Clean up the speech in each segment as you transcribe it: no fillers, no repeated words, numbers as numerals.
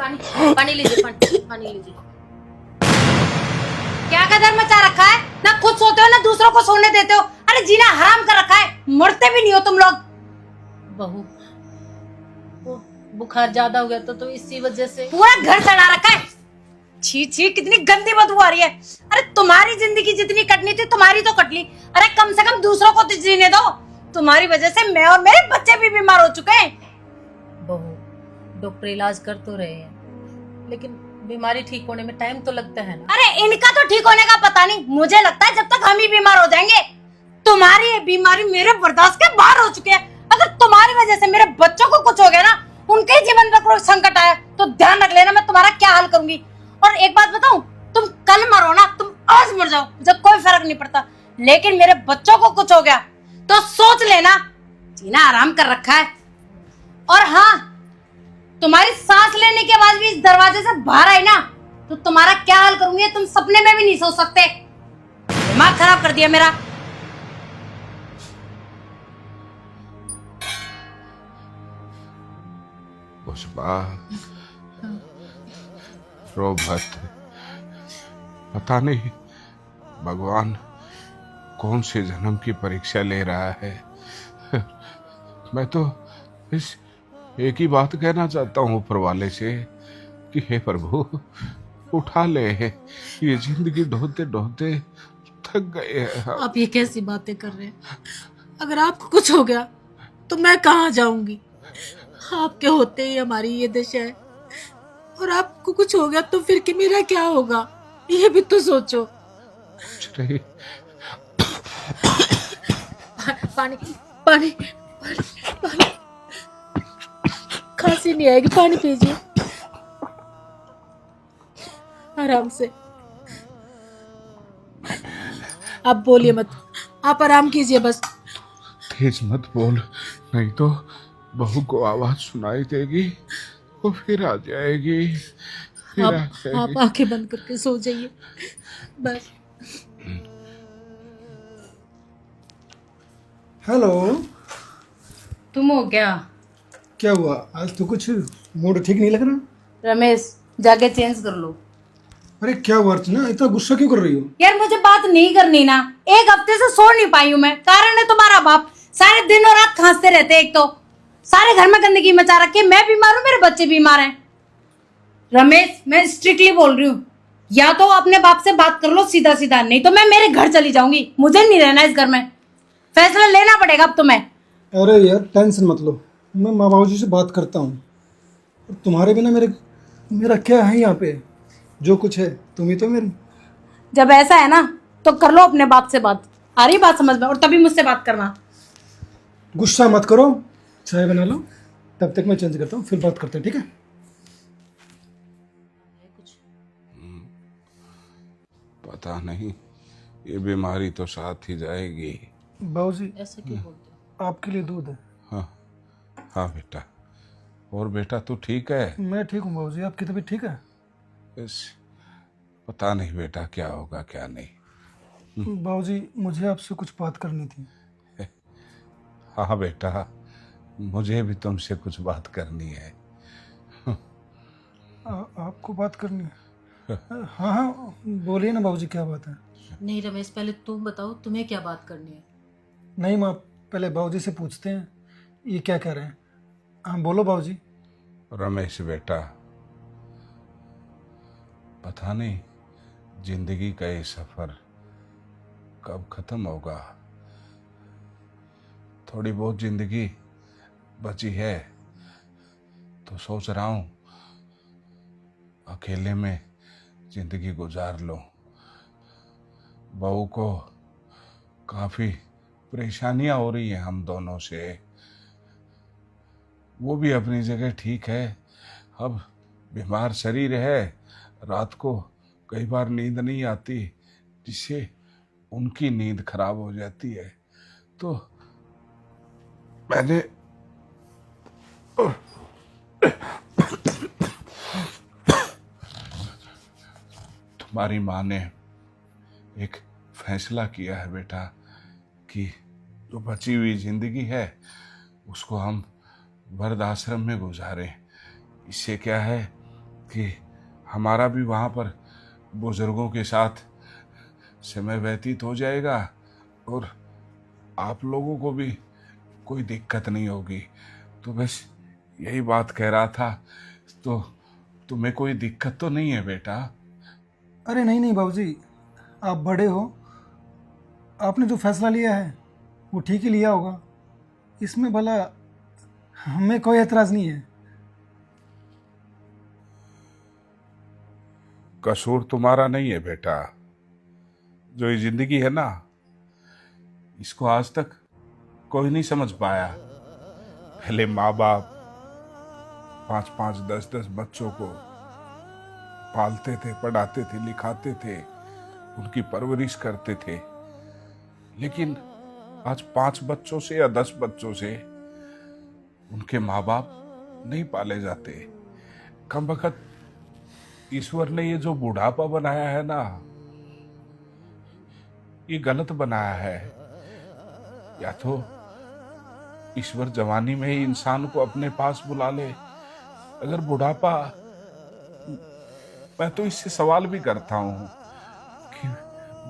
पानी पानी लीजिए, पानी लीजिए। क्या कदर मचा रखा है, ना खुद सोते हो ना दूसरों को सोने देते हो। अरे जीना हराम कर रखा है, मरते भी नहीं हो तुम लोग। बहू वो बुखार ज्यादा हो गया तो इसी वजह से पूरा घर सड़ा रखा है। छी छी, कितनी गंदी बदबू आ रही है। अरे तुम्हारी जिंदगी जितनी कटनी थी तुम्हारी तो कट ली, अरे कम से कम दूसरों को तो जीने दो। तुम्हारी वजह से मैं और मेरे बच्चे भी बीमार हो चुके हैं। बहू डॉक्टर इलाज कर तो रहे हैं, लेकिन बीमारी ठीक होने में टाइम तो लगता है ना। अरे इनका तो ठीक होने का पता नहीं, मुझे लगता है जब तक हम ही बीमार हो जाएंगे। तुम्हारी ये बीमारी मेरे बर्दाश्त के बाहर हो चुकी है। अगर तुम्हारी वजह से मेरे बच्चों को कुछ हो गया ना, उनके जीवन में कोई संकट आया तो ध्यान रख लेना मैं तुम्हारा क्या हाल करूंगी। और एक बात बताऊं, तुम कल मरो ना, तुम आज मर जाओ, मुझे कोई फर्क नहीं पड़ता, लेकिन मेरे बच्चों को कुछ हो गया तो सोच लेना जीना आराम कर रखा है। और हाँ, तुम्हारी सांस लेने के बाद भी इस दरवाजे से बाहर आई ना तो तुम्हारा क्या हाल करूंगी तुम सपने में भी नहीं सोच सकते। दिमाग खराब कर दिया मेरा। पुष्पा रो मत। पता नहीं भगवान कौन से जन्म की परीक्षा ले रहा है। मैं तो इस एक ही बात कहना चाहता हूँ ऊपर वाले से कि हे प्रभु उठा ले, ये जिंदगी ढोते ढोते थक गए हैं। आप ये कैसी बातें कर रहे हैं? अगर आपको कुछ हो गया तो मैं कहाँ जाऊंगी? आपके होते ही हमारी ये दशा है, और आपको कुछ हो गया तो फिर कि मेरा क्या होगा, ये भी तो सोचो। कुछ नहीं। पानी पानी पानी पानी, खांसी नहीं आएगी, पानी पीजिए आराम से। आप बोलिए मत, आप आराम कीजिए बस। तेज मत बोल, नहीं तो बहू को आवाज सुनाई देगी, वो फिर आ जाएगी, आप आंखें बंद करके सो जाइए बस। हेलो। तुम हो क्या? क्या हुआ आज? तो कुछ मूड ठीक नहीं लग रहा। रमेश जाके चेंज कर लो। अरे क्या हुआ अर्चना, इतना गुस्सा क्यों कर रही हो? यार मुझे बात नहीं करनी ना, एक हफ्ते से सो नहीं पाई हूँ मैं, कारण है तुम्हारा बाप। सारे दिन और रात खांसते रहते, एक तो सारे घर में गंदगी मचा रखी है, मैं बीमार हूँ, मेरे बच्चे बीमार हैं। रमेश मैं स्ट्रिक्टली बोल रही हूँ, या तो अपने बाप से बात कर लो सीधा सीधा, नहीं तो मैं मेरे घर चली जाऊंगी, मुझे नहीं रहना इस घर में। फैसला लेना पड़ेगा अब तुम्हें। अरे यार टेंशन मत लो, मैं माँ बाबू जी से बात करता हूँ। तुम्हारे बिना मेरा क्या है यहाँ पे? जो कुछ है तुम ही तो मेरी। जब ऐसा है ना तो कर लो अपने बाप से बात, आ रही बात समझ में, और तभी मुझसे बात करना। गुस्सा मत करो, चाय बना लो, तब तक मैं चेंज करता हूँ, फिर बात करते हैं, ठीक है? पता नहीं ये बीमारी तो साथ ही जाएगी। बाबू जी ऐसा क्यों बोलते हो? आपके लिए दूध है। हाँ हाँ बेटा। और बेटा तू ठीक है? मैं ठीक हूँ बाबू जी, आपकी तबीयत ठीक है? बस पता नहीं बेटा क्या होगा क्या नहीं। बाबू जी मुझे आपसे कुछ बात करनी थी। हाँ बेटा, मुझे भी तुमसे कुछ बात करनी है। आपको बात करनी है? हाँ हाँ बोलिए ना बाबूजी, क्या बात है? नहीं रमेश, पहले तुम बताओ तुम्हें क्या बात करनी है। नहीं माँ, पहले बाबूजी से पूछते हैं ये क्या कह रहे हैं। हाँ बोलो बाबूजी। रमेश बेटा, पता नहीं जिंदगी का ये सफर कब खत्म होगा। थोड़ी बहुत जिंदगी बची है तो सोच रहा हूं अकेले में जिंदगी गुजार लो। बहू को काफी परेशानियां हो रही हैं हम दोनों से, वो भी अपनी जगह ठीक है। अब बीमार शरीर है, रात को कई बार नींद नहीं आती, जिससे उनकी नींद खराब हो जाती है। तो मैंने तुम्हारी माँ ने एक फैसला किया है बेटा कि जो बची हुई जिंदगी है उसको हम वृद्ध आश्रम में गुजारें। इससे क्या है कि हमारा भी वहाँ पर बुजुर्गों के साथ समय व्यतीत हो जाएगा और आप लोगों को भी कोई दिक्कत नहीं होगी। तो बस यही बात कह रहा था। तो तुम्हें कोई दिक्कत तो नहीं है बेटा? अरे नहीं नहीं बाबूजी, आप बड़े हो, आपने जो फैसला लिया है वो ठीक ही लिया होगा। इसमें भला हमें कोई एतराज़ नहीं है। कसूर तुम्हारा नहीं है बेटा। जो ये जिंदगी है ना, इसको आज तक कोई नहीं समझ पाया। पहले माँ बाप 5-5, 10-10 बच्चों को पालते थे, पढ़ाते थे, लिखाते थे, उनकी परवरिश करते थे। लेकिन आज 5 बच्चों से या 10 बच्चों से उनके माँ बाप नहीं पाले जाते। कम वक्त ईश्वर ने ये जो बुढ़ापा बनाया है ना, ये गलत बनाया है। या तो ईश्वर जवानी में ही इंसान को अपने पास बुला ले। अगर बुढ़ापा, मैं तो इससे सवाल भी करता हूं कि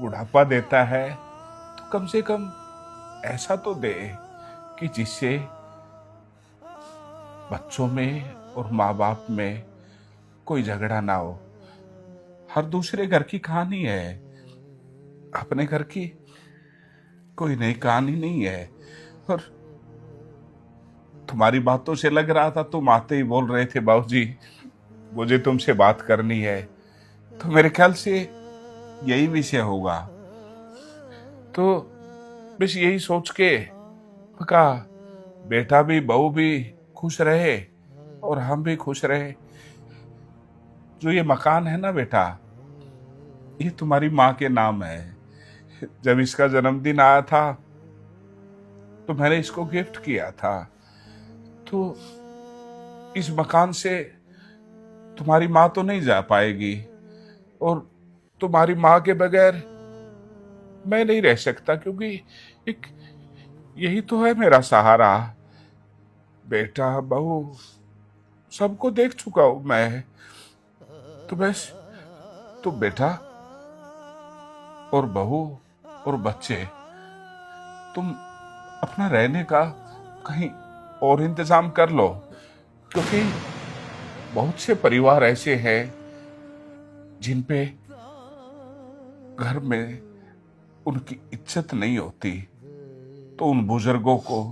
बुढ़ापा देता है तो कम से कम ऐसा तो दे कि जिससे बच्चों में और माँ बाप में कोई झगड़ा ना हो। हर दूसरे घर की कहानी है, अपने घर की कोई नई कहानी नहीं है। और तुम्हारी बातों से लग रहा था, तुम आते ही बोल रहे थे बाबूजी मुझे तुमसे बात करनी है। तो मेरे ख्याल से यही विषय होगा। तो बस यही सोच के कहा बेटा भी बहू भी खुश रहे और हम भी खुश रहे। जो ये मकान है ना बेटा, ये तुम्हारी माँ के नाम है। जब इसका जन्मदिन आया था तो मैंने इसको गिफ्ट किया था। तो इस मकान से तुम्हारी माँ तो नहीं जा पाएगी और तुम्हारी माँ के बगैर मैं नहीं रह सकता, क्योंकि एक यही तो है मेरा सहारा। बेटा बहू सबको देख चुका हूं मैं। तो बस तो बेटा और बहू और बच्चे, तुम अपना रहने का कहीं और इंतजाम कर लो, क्योंकि बहुत से परिवार ऐसे हैं जिन पे घर में उनकी इज्जत नहीं होती। तो उन बुजुर्गों को,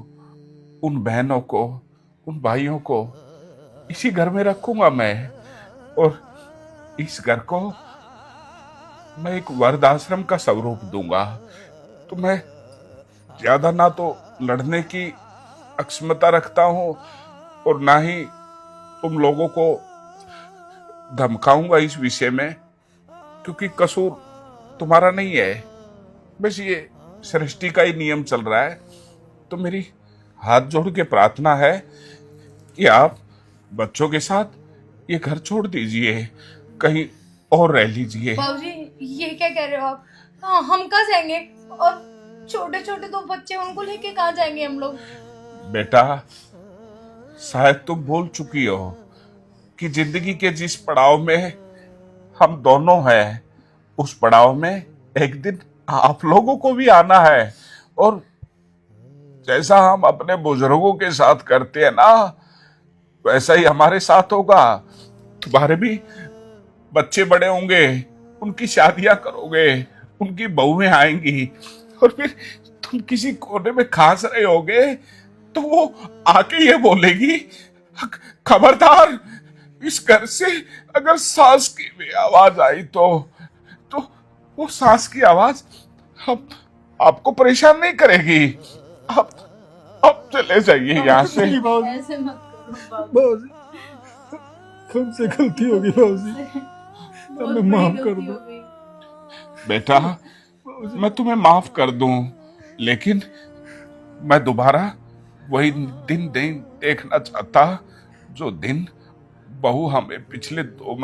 उन बहनों को, उन भाइयों को इसी घर में रखूंगा मैं। और इस घर को मैं एक वृद्धाश्रम का स्वरूप दूंगा। तो मैं ज्यादा ना तो लड़ने की अक्षमता रखता हूं और ना ही तुम लोगों को धमकाऊंगा इस विषय में, क्योंकि कसूर तुम्हारा नहीं है। बस ये सृष्टि का ही नियम चल रहा है। तो मेरी हाथ जोड़ के प्रार्थना है कि आप बच्चों के साथ ये घर छोड़ दीजिए, कहीं और रह लीजिए। बाबूजी ये क्या कह रहे हो आप? हाँ, हम कहाँ जाएंगे? और छोटे छोटे 2 बच्चे, उनको लेके कहाँ जाएंगे हम लोग? बेटा शायद तुम भूल चुकी हो कि जिंदगी के जिस पड़ाव में हम दोनों हैं, उस पड़ाव में एक दिन आप लोगों को भी आना है। और जैसा हम अपने बुजुर्गों के साथ करते हैं ना, वैसा ही हमारे साथ होगा। तुम्हारे भी बच्चे बड़े होंगे, उनकी शादियां करोगे, उनकी बहुएं आएंगी, और फिर तुम किसी कोने में खास रहे होगे तो वो आके ये बोलेगी खबरदार, इस घर से अगर सांस की भी आवाज आई तो वो सांस की आवाज हम आपको परेशान नहीं करेगी। आप चले जाइए यहाँ से। नहीं बाबूजी, ऐसे मत करो बाबू। बाबूजी हमसे गलती होगी बाबूजी, बहुत हमें माफ बड़ी कर गलती दो। हो गई। बेटा मैं तुम्हें माफ कर दूं, लेकिन मैं दोबारा वही दिन नहीं देखना चाहता जो दिन बहू हमें पिछले 2